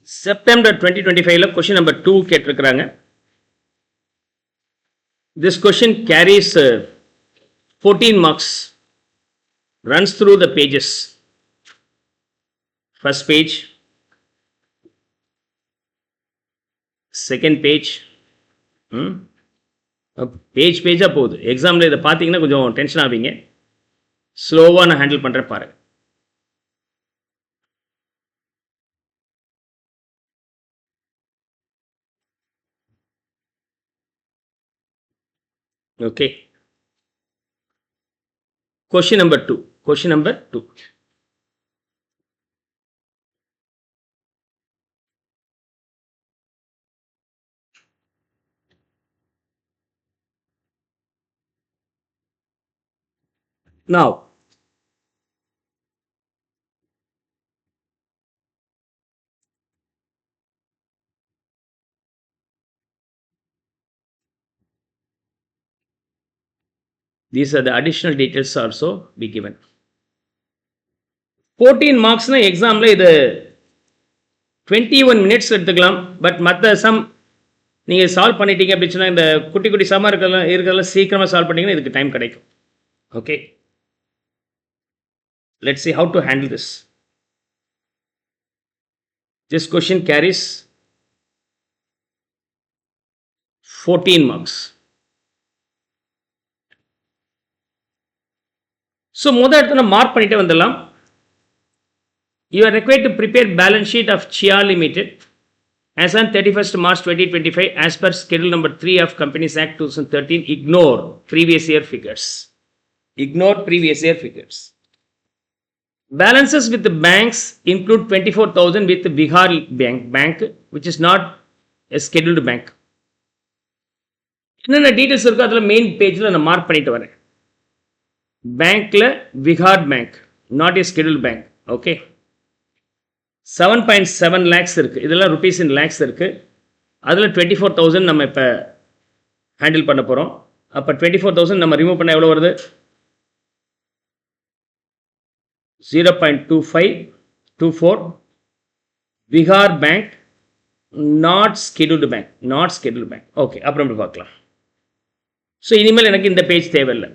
September 2025 question number 2 கேட்டிருக்கிறாங்க. This question carries 14 marks, runs through the pages. First page, second page, பேஜா போகுது. எக்ஸாமில் இதை பார்த்தீங்கன்னா கொஞ்சம் டென்ஷன் ஆவீங்க. ஸ்லோவாக நான் ஹேண்டில் பண்ணுறேன் பாருங்க. Okay. Question number 2. Question number 2. Now, these are the additional details also be given. 14 marks na exam la idu 21 minutes எடுத்துக்கலாம். பட் மற்ற சம் நீங்கள் சால்வ் பண்ணிட்டீங்க அப்படின்னு சொன்னால் இந்த குட்டி குட்டி சம்மா இருக்கிறதெல்லாம் சீக்கிரமாக சால்வ் பண்ணிங்கன்னா இதுக்கு டைம் கிடைக்கும். Okay, let's see how to handle this. This question carries 14 marks. So முதல் இடத்துல மார்க் பண்ணிட்டே வந்துடலாம். You are required to prepare balance sheet of Chia Limited as on 31st March 2025 as per schedule number 3 of Companies Act 2013. Ignore previous year figures. Ignore previous year figures. Balances with the banks include 24,000 with Bihar Bank, which is not a scheduled bank. என்னென்ன details இருக்கோ அதில் main பேஜில் நான் mark பண்ணிட்டு வரேன். பேங்க்கில் விகார் bank, not a scheduled bank. Okay, 7.7 lakhs இருக்குது. இதெல்லாம் ருபீஸ் இன் லேக்ஸ் இருக்குது. அதில் 24,000 நம்ம இப்போ ஹேண்டில் பண்ண போகிறோம். அப்போ 24,000 நம்ம ரிமூவ் பண்ண எவ்வளோ வருது? 0.2524. விகார் bank not scheduled bank, not scheduled bank. Okay, அப்புறம் பார்க்கலாம். ஸோ இனிமேல் எனக்கு இந்த பேஜ் தேவையில்லை.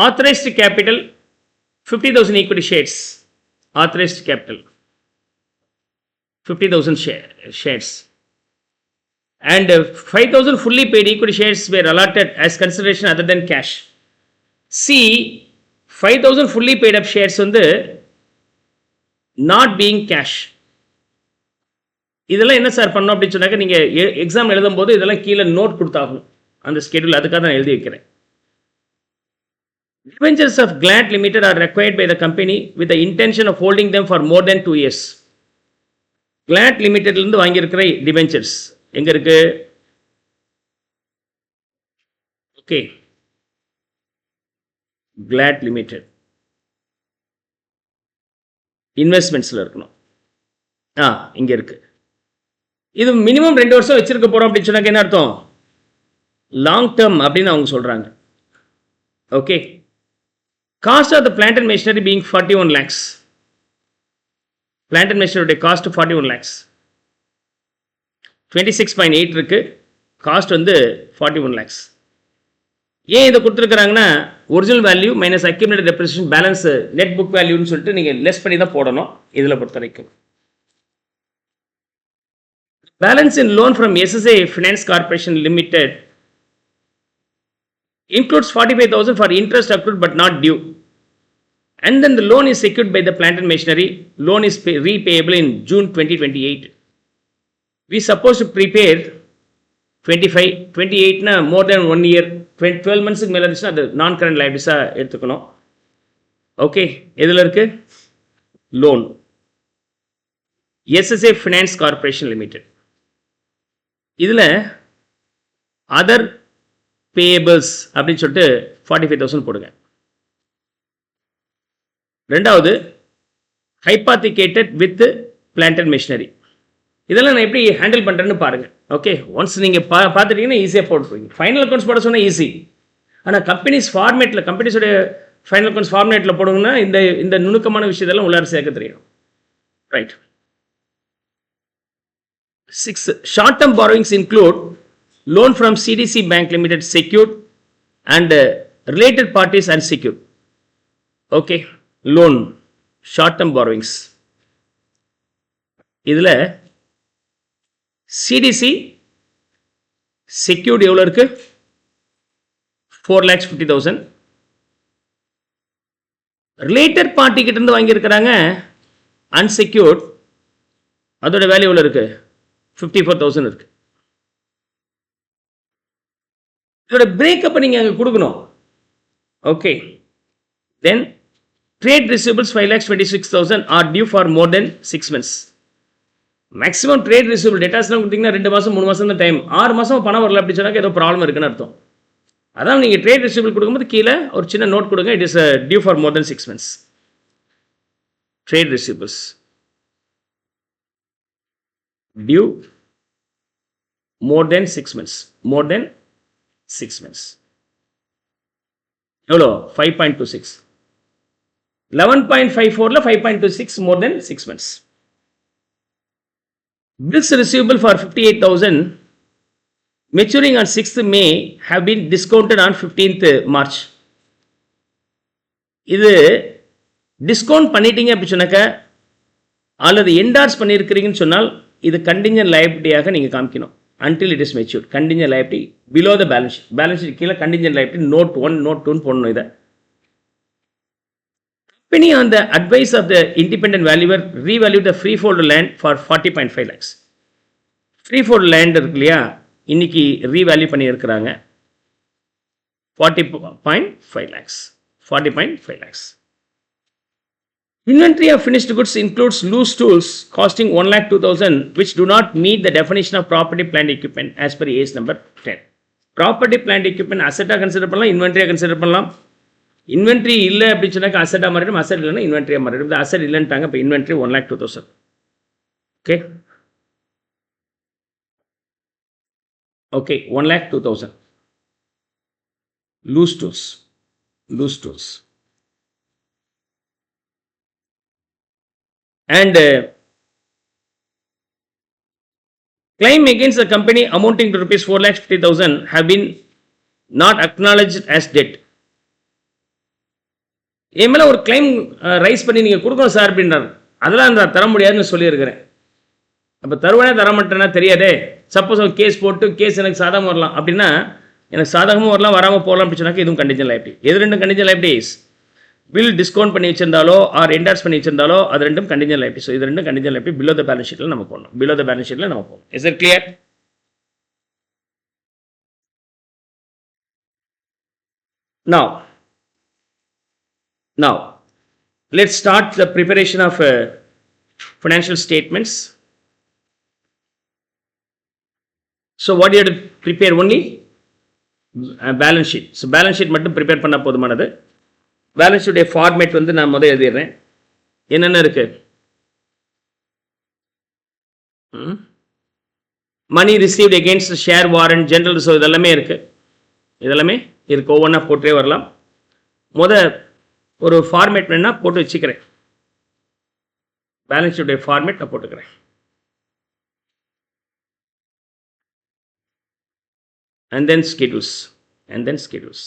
Authorized capital 50,000 equity shares. Authorized capital 50,000 shares. And 5,000 fully paid equity shares were allotted as consideration other than cash. See, 5,000 fully paid up shares வந்து not being cash. இதெல்லாம் என்ன sir பண்ணணும் அப்படின்னு சொன்னாக்க நீங்கள் எக்ஸாம் எழுதும் போது இதெல்லாம் கீழே நோட் கொடுத்தாகணும் அந்த ஸ்கெடியூல். அதுக்காக நான் எழுதி வைக்கிறேன். Debentures of GLAD Limited are required by the company with the intention of holding them for more than 2 years. GLAD Limited இருந்து வாங்கியிருக்கிற debentures எங்க இருக்கு? ஓகே, GLAD Limited இன்வெஸ்ட்மெண்ட்ஸில் இருக்கணும். இங்க இருக்கு. இது மினிமம் 2 வருஷம் வச்சிருக்க போறோம் அப்படின்னு சொன்னாக்க என்ன அர்த்தம்? லாங் டேர்ம் அப்படின்னு அவங்க சொல்றாங்க. Okay, cost of the plant and machinery being 41 lakhs. Plant and machinery cost 41 lakhs. 26.8 இருக்கு. காஸ்ட் வந்து 41 lakhs. ஏன் இதை கொடுத்துருக்குறாங்கன்னா original value minus accumulated depreciation balance net book வேல்யூன்னு சொல்லிட்டு நீங்கள் லெஸ் பண்ணி தான் போடணும். இதில் பொறுத்த வரைக்கும் balance in loan from SSA Finance Corporation Limited includes 45,000 for interest accrued but not due. And then the loan is secured by the plant and machinery. Loan is repayable in June 2028. We supposed to prepare 25, 28 na more than 1 year, 12 months மேல இருந்துச்சுன்னா அது நான் current லைபிலிட்டிஸாக எடுத்துக்கணும். Okay, எதில் இருக்கு? Loan SSA Finance Corporation Limited. இதில் other payables அப்படின்னு சொல்லிட்டு 45,000 போடுங்க. ரெண்டாவது ஹைபாத்திகேட்டட் வித் பிளான்ட் அண்ட் மிஷினரி. இதெல்லாம் நான் எப்படி ஹேண்டில் பண்ணுறேன்னு பாருங்கள். ஓகே, ஒன்ஸ் நீங்கள் பார்த்துட்டீங்கன்னா ஈஸியாக போட்டுருவீங்க. ஃபைனல் அக்கௌண்ட்ஸ் போட சொன்னால் ஈஸி. ஆனால் கம்பெனிஸ் ஃபார்மேட்டில், கம்பெனிஸோடைய ஃபைனல் அக்கௌண்ட்ஸ் ஃபார்மேட்டில் போடுங்கன்னா இந்த நுணுக்கமான விஷயத்தெல்லாம் உள்ளார சேர்க்க தெரியும். Right. 6. Short-term borrowings include loan from CDC Bank Limited secured and related parties unsecured. Okay, loan, short-term borrowings. இதில் CDC secured எவ்வளோ இருக்கு? 4,50,000. ரிலேட்டட் பார்ட்டி கிட்ட இருந்து வாங்கியிருக்கிறாங்க unsecured, அதோட வேல்யூ எவ்வளோ இருக்கு? 54,000 இருக்கு. இதோட பிரேக்கப் நீங்க அங்க கொடுக்கணும். Okay, then trade receivables 5,26,000 are due for more than 6 months. Maximum trade receivable டேட்டாஸ்லாம் கொடுத்தீங்கன்னா 2 மாதம் 3 மாதம் தான் டைம். 6 மாதம் பணம் வரல அப்படி சொன்னாக்க ஏதோ ப்ராப்ளம் இருக்குன்னு அர்த்தம். அதான் நீங்கள் ட்ரேட் ரிசீவபிள் கொடுக்கும்போது கீழே ஒரு சின்ன நோட் கொடுங்க, it is due for more than 6 months. Trade receivables due more than 6 months. More than 6 months. எவ்வளோ? 5.26. 11.54ல 5.26 more than 6 months. Bills receivable for 58,000 maturing on 6th May have been discounted on 15th March. இது discount பண்ணிட்டீங்க அப்படி சொன்னாக்க அல்லது endorse பண்ணியிருக்கிறீங்கன்னு சொன்னால் இது contingent லைபிலிட்டியாக நீங்கள் காமிக்கணும். until it is matured. Contingent liability below the balance sheet. Balance sheet கீழே contingent liability note 1, note 2 போடணும். இதை company on the advice of the independent valuer revalued the freehold land for 40.5 lakhs. freehold land இருக்கு இல்லையா, இன்னைக்கு revalue பண்ணி இருக்கிறாங்க 40.5 lakhs. 40.5 lakhs. Inventory of finished goods includes loose tools costing 1,02,000 which do not meet the definition of property plant equipment as per AS number 10. Property plant equipment asset consider பண்ணலாம், inventory consider பண்ணலாம். Inventory இல்லை அப்படின்னு சொன்னாக்க asset மாறிடும், asset இல்லைன்னா inventory மாறிடும். இந்த asset இல்லைன்ட்டாங்க, இப்போ inventory 1,02,000. Okay. Okay, 1,02,000. Loose tools. Loose tools. And claim against the company amounting to rupees 4,50,000 have been not acknowledged as debt. என் மேலே ஒரு கிளைம் ரைஸ் பண்ணி நீங்கள் கொடுக்கணும் சார் அப்படின்றார். அதெல்லாம் நான் தர முடியாதுன்னு சொல்லியிருக்கிறேன். அப்போ தருவானே தர மாட்டேன்னா தெரியாதே. சப்போஸ் அவன் கேஸ் போட்டு கேஸ் எனக்கு சாதகமாக வரலாம் அப்படின்னா, எனக்கு சாதகமாக வரலாம் வராமல் போகலாம் அப்படின்னு சொன்னாக்க இதுவும் கண்டிஜன் லைபிலிட்டி. எது ரெண்டும் கண்டிஜன் லைபிலிட்டிஸ்? பில் டிஸ்கவுண்ட் பண்ணி வச்சிருந்தாலோ ஆர் என்டார்ஸ் பண்ணி வச்சிருந்தாலோ அது ரெண்டும் கண்டிஜன் லைபிலிட்டி. ஸோ இது ரெண்டும் கண்டிஜன் லைபிலிட்டி. பிலோ த பேலன்ஸ் ஷீட்டில் நம்ம போடணும். பிலோ த பேலன்ஸ் ஷீட்டில் நம்ம போகணும். Is it clear? Now, let's start the preparation of financial statements. So, what do you have to prepare? Only balance sheet. So, balance sheet மட்டும் prepare பண்ணா போதுமானது. Balance sheet format வந்து நான் முதல் எழுதிடுறேன். என்னென்ன இருக்கு? Money received against share warrant general reserve இதெல்லாமே இருக்கு. இதெல்லாமே இருக்கு. ஒவ்வொன்றா போட்டே வரலாம். ஒரு ஃபார்மேட் வேணா போட்டு வச்சுக்கிறேன். பேலன்ஸ் ஷீட் ஃபார்மேட் நான் போட்டுக்கிறேன். and then schedules.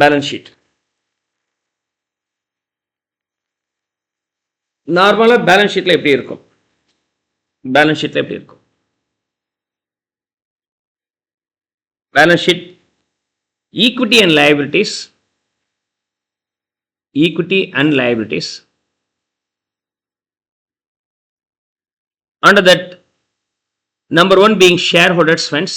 Balance sheet நார்மலாக பேலன்ஸ் ஷீட்டில் எப்படி இருக்கும்? Balance sheet equity and liabilities. Under that, number 1 being shareholders funds.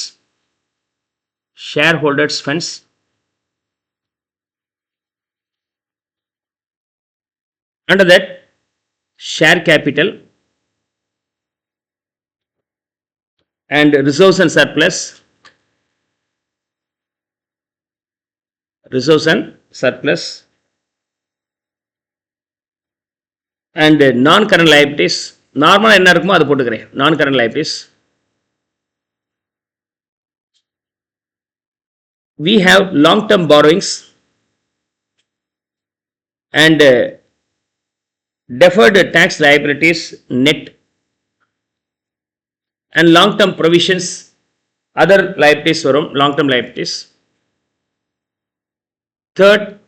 Under that, share capital and reserves and surplus. And non-current liabilities. நார்மலாக என்ன இருக்குமோ அதை போட்டுக்கிறேன். non-current liabilities. We have long-term borrowings and deferred tax liabilities net, and long term provisions, other liabilities varum, long term liabilities. Third,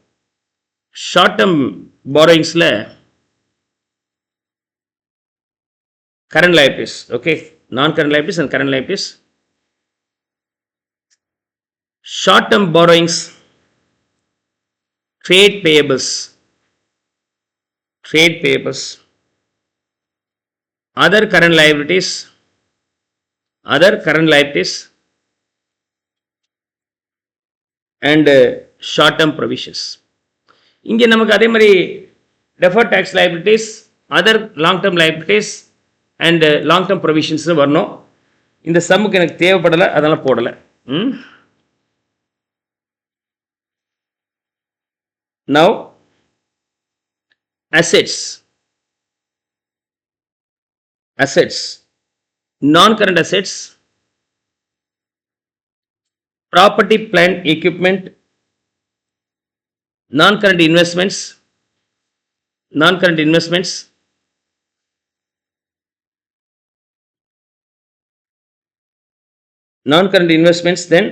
short term borrowings current liabilities, okay, non current liabilities and current liabilities. Short term borrowings, trade payables, other current liabilities, and short term provisions. இங்கே நமக்கு அதே மாதிரி deferred tax liabilities, other long term liabilities and long term provisions வரணும். இந்த சம்முக்கு எனக்கு தேவைப்படலை, அதனால போடலை. Now assets, non current assets, property plant equipment, non current investments, then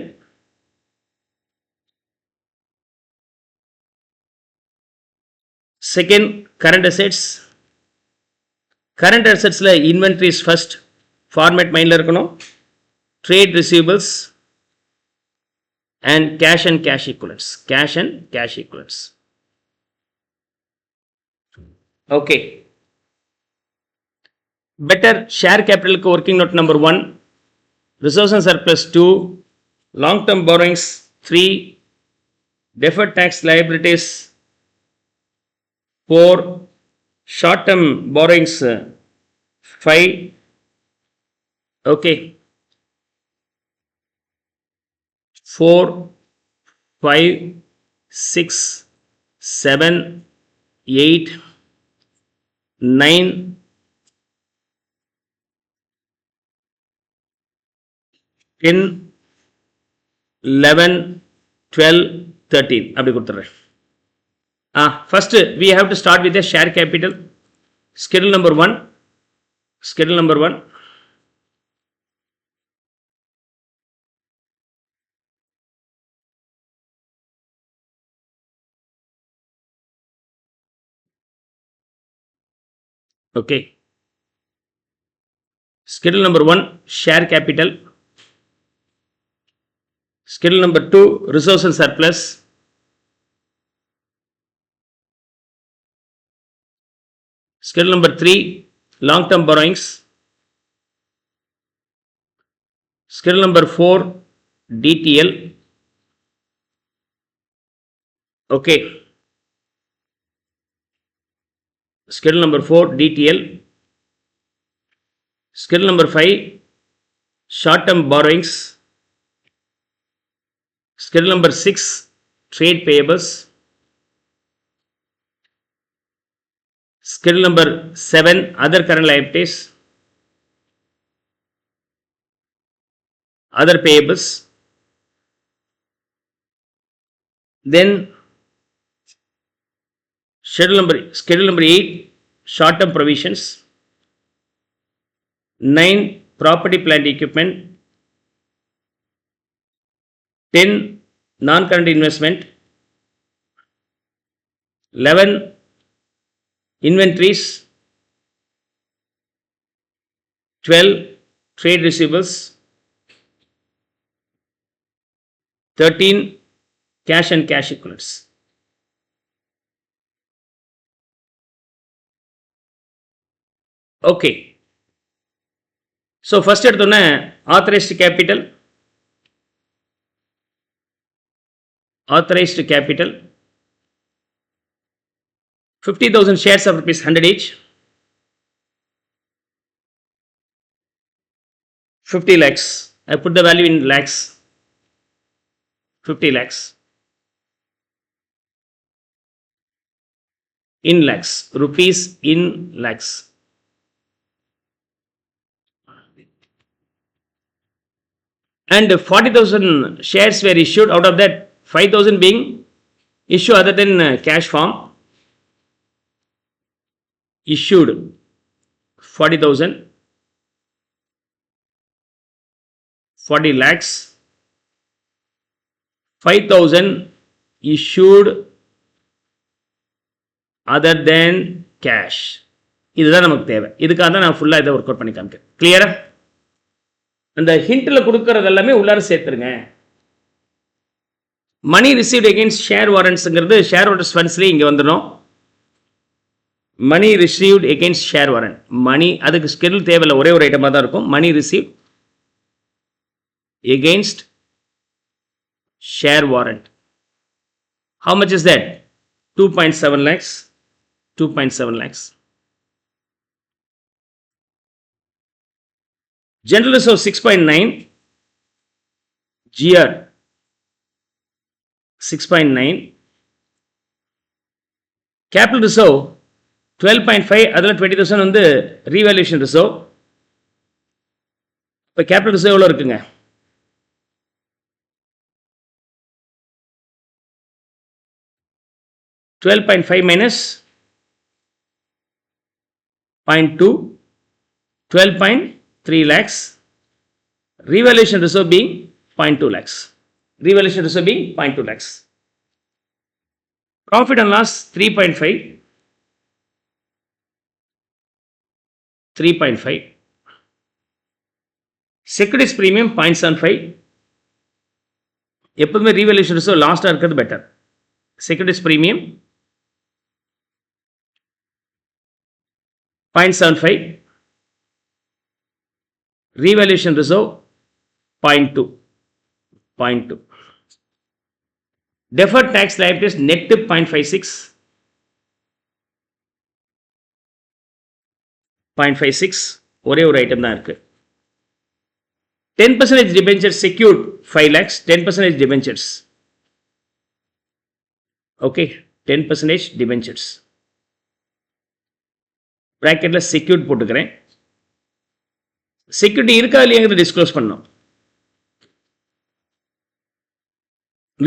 second current assets. current assets la inventories first format mind la irukanum, trade receivables and cash and cash equivalents. Okay, better share capital ku working note number 1, reserves and surplus 2, long term borrowings 3, deferred tax liabilities 4, short term borrowings 5. Okay, 4, 5, 6, 7, 8, 9, 10, 11, 12, 13 அப்படி கொடுத்துறேன். First we have to start with the share capital. Schedule number 1. Okay, schedule number 1, share capital. Schedule number 2, reserves and surplus. Schedule number 3, long term borrowings. Schedule number 4, DTL. Okay, schedule number 4, DTL. Schedule number 5, short term borrowings. Schedule number 6, trade payables. Schedule number 7, other current liabilities, other payables. Then schedule number 8, short term provisions. 9, property plant equipment. 10, non current investment. 11, inventories. 12, trade receivables. 13, cash and cash equivalents. Okay, so first எடுத்தோன்னே authorized capital. 50,000 shares of rupees 100 each. 50 lakhs. I put the value in lakhs. 50 lakhs. In lakhs. Rupees in lakhs. And 40,000 shares were issued. Out of that, 5,000 being issued other than cash form. issued 40,000, 40 lakhs, 5,000 issued other than cash. இதுதான் நமக்கு தேவை. இதுக்காக தான் நான் ஃபுல்லாக இதை work out பண்ணி காமிக்கிறேன். கிளியரா? அந்த ஹிண்ட்டில் கொடுக்கறது எல்லாமே உள்ளார சேர்த்துருங்க. மணி ரிசீவ்ட் அகெயின்ஸ்ட் ஷேர் வாரண்ட்ஸுங்கிறது ஷேர் ஹோல்டர்ஸ் ஃபண்ட்ஸ்லேயே இங்கே வந்துடும். Money received against share warrant, money அதுக்கு ஸ்கெடியூல் தேவையில்லை, ஒரே ஒரு ஐட்டமாக தான் இருக்கும். Money receive against share warrant. How much is that? 2.7 lakhs. 2.7 lakhs. General reserve 6.9, GR 6.9, capital reserve 12.5, அதில் 20,000 வந்து revaluation reserve. இப்போ capital reserve எவ்வளோ இருக்குங்க? 12.5 minus 0.2, 12.3 lakhs. Revaluation reserve being 0.2 lakhs. Revaluation reserve being 0.2 lakhs. Profit and loss 3.5. 3.5. Securities premium 0.75. எப்போதுமே revaluation reserve லாஸ்ட்டாக இருக்கிறது better. Securities premium 0.75, revaluation reserve 0.2. Deferred tax liabilities net 0.56, ஒரே ஒரு ஐட்டம் தான் இருக்கு. 10% debentures secured 5 lakhs, 10% debentures. Okay, 10% debentures. Bracketல secured போட்டுக்கிறேன். Security இருக்கா இல்லையாங்கிறத டிஸ்க்ளோஸ் பண்ணோம்.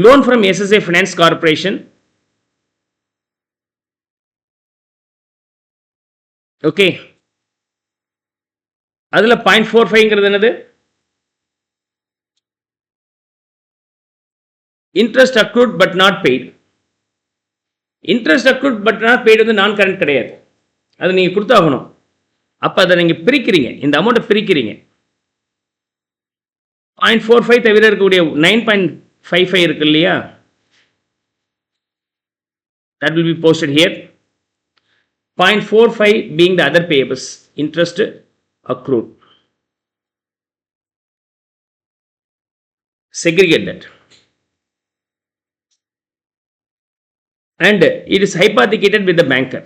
Loan from SSA finance corporation. Okay, அதுல 0.45 என்னது? Interest accrued but not paid. Interest accrued but not paid வந்து நான் கரண்ட் கிடையாது, அது நீங்கள் கொடுத்தாகணும். அப்போ அதை நீங்கள் பிரிக்கிறீங்க, இந்த அமௌண்ட்டை பிரிக்கிறீங்க. 0.45 தவிர இருக்கக்கூடிய 9.55 இருக்கு இல்லையா, that will be posted here. 0.45 being the other payables, interest accrued. Segregate that. And it is hypothecated with the banker.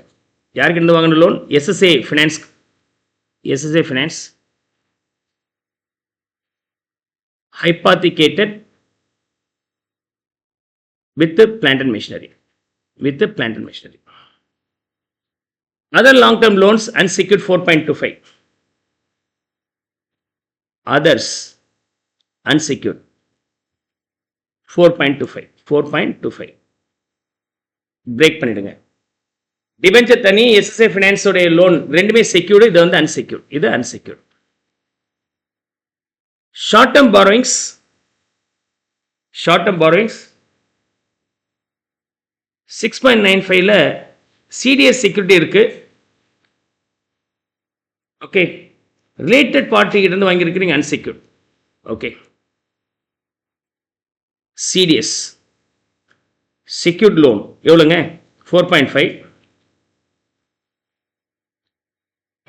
யாருக்கு இருந்து வாங்கின loan? SSA finance. SSA finance hypothecated with the plant and machinery. With the plant and machinery. Other long-term loans unsecured 4.25. Others unsecured 4.25. 4.25. Break பண்ணிடுங்க. Debenture தனி, SSA ஃபினான்ஸோட loan ரெண்டுமே secured, இது வந்து unsecured. இது unsecured. Short term borrowings. Short term borrowings 6.95ல CDS security இருக்கு. Okay, related party கிட்ட இருந்து வாங்கியிருக்கிறீங்க unsecured. Okay, CDS secured loan எவ்வளோங்க? 4.5.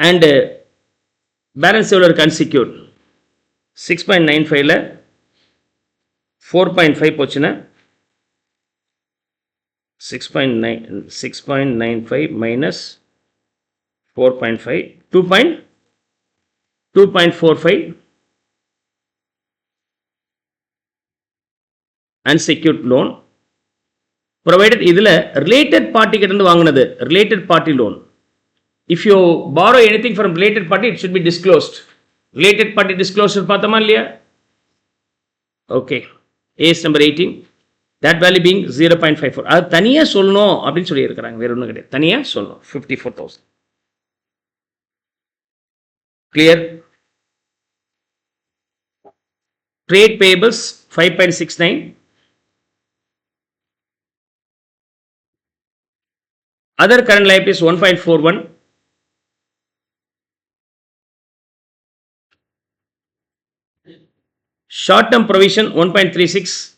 அண்ட் பேலன்ஸ் எவ்வளோ இருக்கு அன்செக்யூர்ட்? 6.95ல 4.5 போச்சுன்னா 6.95 மைனஸ் 4.5 2.45 unsecured loan provided. இதில் ரிலேட்டட் பார்ட்டி கிட்ட இருந்து வாங்கினது related party loan. If you borrow anything from related party, it should be disclosed. Related party disclosure பார்த்தோமா இல்லையா? Okay, as number 18, that value being 0.54. அது தனியாக சொல்லணும் அப்படின்னு சொல்லியிருக்கிறாங்க, வேற ஒன்றும் கிடையாது, தனியாக சொல்லணும். 54,000. Clear? Trade payables 5.69. Other current liabilities 1.41. Short term provision 1.36.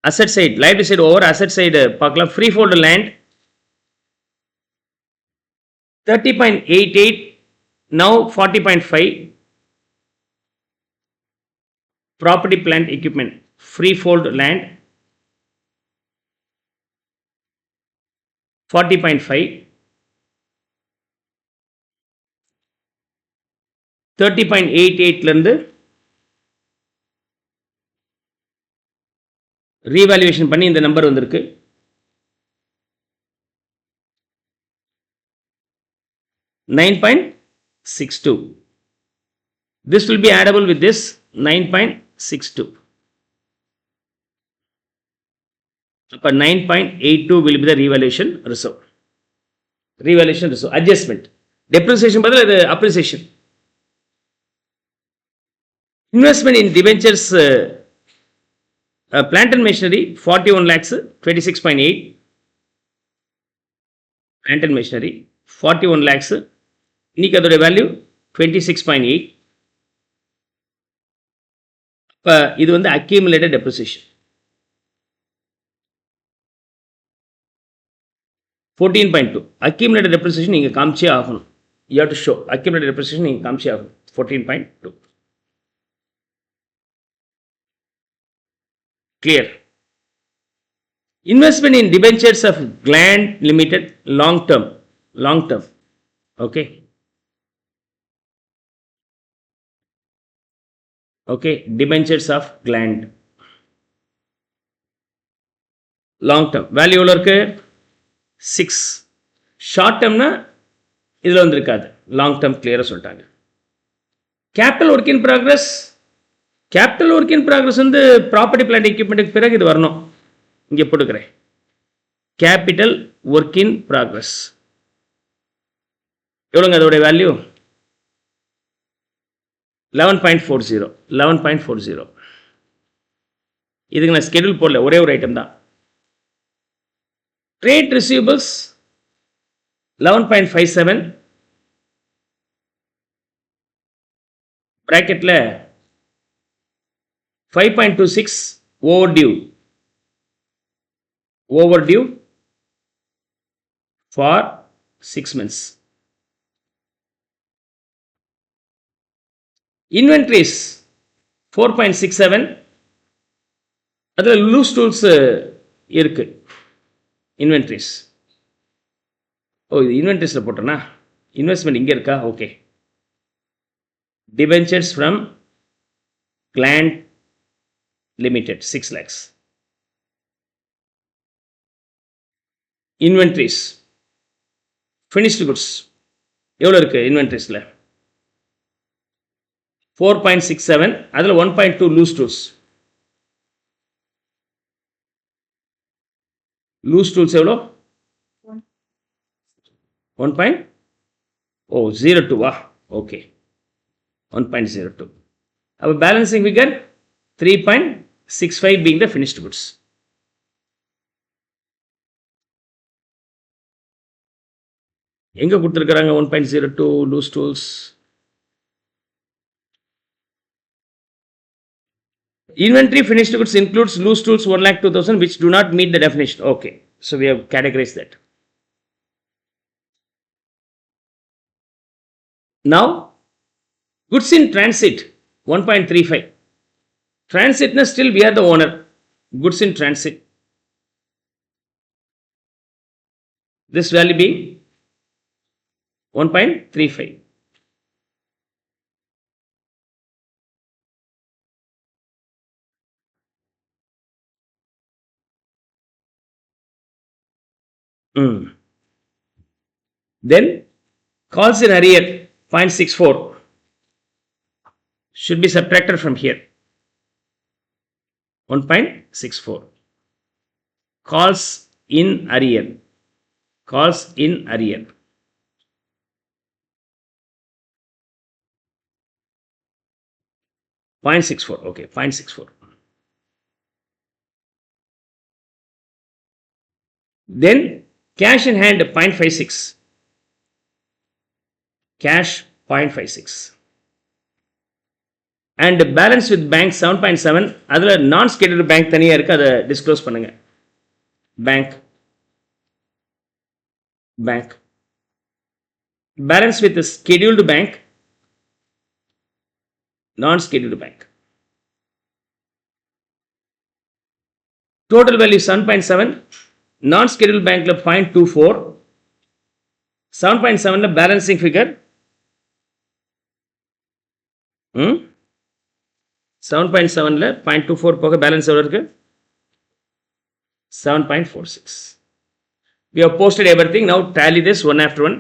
Asset side, liability side over asset side பார்க்கலாம். Freehold land 30.88, now 40.5. Property plant equipment, freehold land 40.5. 30.88 இருந்து ரீவேல்யூவேஷன் பண்ணி இந்த நம்பர் வந்திருக்கு. 9.62. This will be addable with this 9.62. அப்ப 9.82 will be the revaluation reserve. Revaluation reserve adjustment. Depreciation பதில் இது appreciation. Investment in debentures, plant and machinery 41 lakhs 26.8. Plant and machinery 41 lakhs. இன்னைக்கு அதோட value 26.8. இப்போ இது வந்து அக்யூமுலேட்டட் டெப்ரிசியேஷன். 14.2 அக்யூமுலேட்டட் டெப்ரிசியேஷன் நீங்கள் காமிச்சே ஆகணும். You have to show accumulated depreciation நீங்கள் காமிச்சே ஆகணும். 14.2. Clear? Investment in debentures of Gland Limited long term. Okay. Debentures of Gland long term value எவ்வளோ இருக்கு? 6. ஷார்ட் டேர்ம்னா இதில் வந்துருக்காது, லாங் டேர்ம் கிளியராக சொல்லிட்டாங்க. Capital work in progress, capital work in progress வந்து property plant எக்யூப்மெண்ட்டுக்கு பிறகு இது வரணும். இங்கே போட்டுக்கிறேன் கேபிட்டல் ஒர்க் இன் ப்ராக்ரஸ் எவ்வளோங்க அதோடைய வேல்யூ? 11.40. இதுக்கு நான் ஸ்கெடியூல் போடல, ஒரே ஒரு ஐட்டம் தான். Trade receivables 11.57 பிராக்கெட்டில் 5.26 overdue for 6 months. Inventories 4.67, அதில் லூஸ் டூல்ஸ் இருக்கு. இன்வென்ட்ரிஸ் இது இன்வென்ட்ரிஸில் போட்டோன்னா இன்வெஸ்ட்மெண்ட் இங்கே இருக்கா? Okay. Debentures from gland limited 6 lakhs. Inventories finished goods எவ்வளோ இருக்கு இன்வென்ட்ரிஸில்? 4.67, அதில் 1.2 லூஸ் டூல்ஸ். லூஸ் டூல்ஸ் எவ்வளோ? 1.02. ஓகே, 1.02. அப்போ balancing figure 3.65 being the finished goods. எங்கே கொடுத்துருக்குறாங்க 1.02 loose tools? Inventory finished goods includes loose tools 1,02,000 which do not meet the definition. Okay, so we have categorized that. Now, goods in transit 1.35. Transit na still we are the owner. Goods in transit. This value being 1.35. Then calls in arrear 0.64 should be subtracted from here. 1.64 calls in arrear calls in arrear. .64, okay, 0.64. Then cash in hand 0.56. Cash 0.56. And balance with bank 7.7. அதில் நான் scheduled bank தனியாக இருக்குது, அதை disclose பண்ணுங்க. Bank balance with scheduled bank, நான் scheduled bank. Total value 7.7. நான் scheduled பேங்க்ல 0.24. 7.7ல balancing figure 7.7ல 0.24 போக பேலன்ஸ் எவ்வளோ இருக்கு? 7.46. We have posted everything. Now tally this one after one.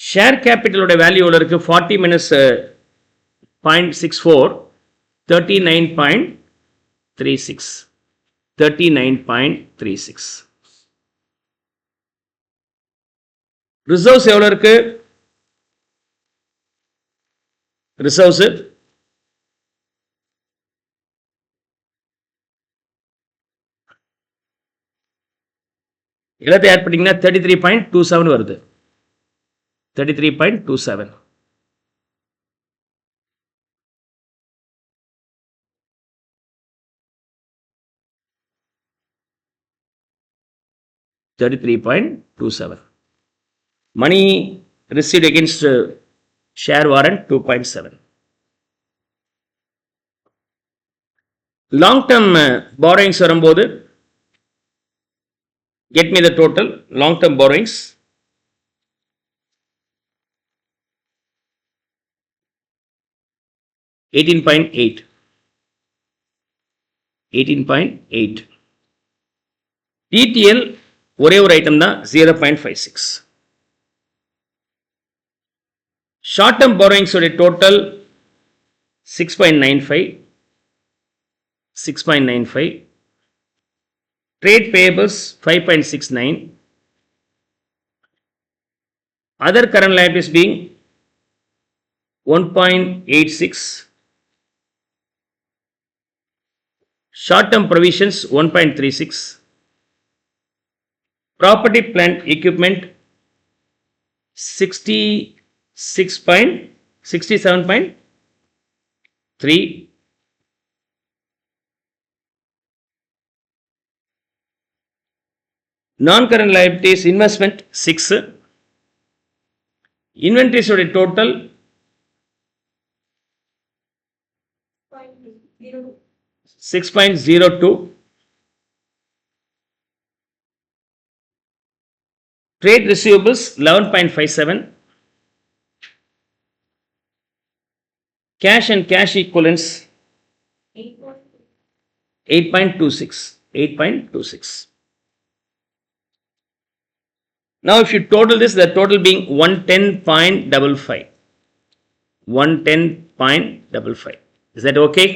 Share capital ஓட வேல்யூ எவ்வளோ இருக்கு? 40 minus 0.64, 39.36. 39.36. ரிசர்வ்ஸ் எவ்வளோ இருக்கு? ரிசர்வ்ஸ் எல்லாத்தையும் ஆட் பண்ணிங்கன்னா 33.27 வருது. 33.27. Money received against share warrant 2.7. Long term borrowings வரும்போது get me the total long term borrowings. 18.8. 18.8. TTL ஒரே ஒரு ஐட்டம் தான் 0.56. ஷார்ட் டேர்ம் borrowings உடைய total 6.95. 6.95. Trade payables 5.69. Other current liabilities being 1.86. Short term provisions 1.36. Property plant equipment 67.3. Non-current liabilities investment 6. Inventories உடைய total 6.02. Trade receivables 11.57. Cash and cash equivalents 8.26. 8.26. Now if you total this, the total being 110.55. 110.55. Is that okay?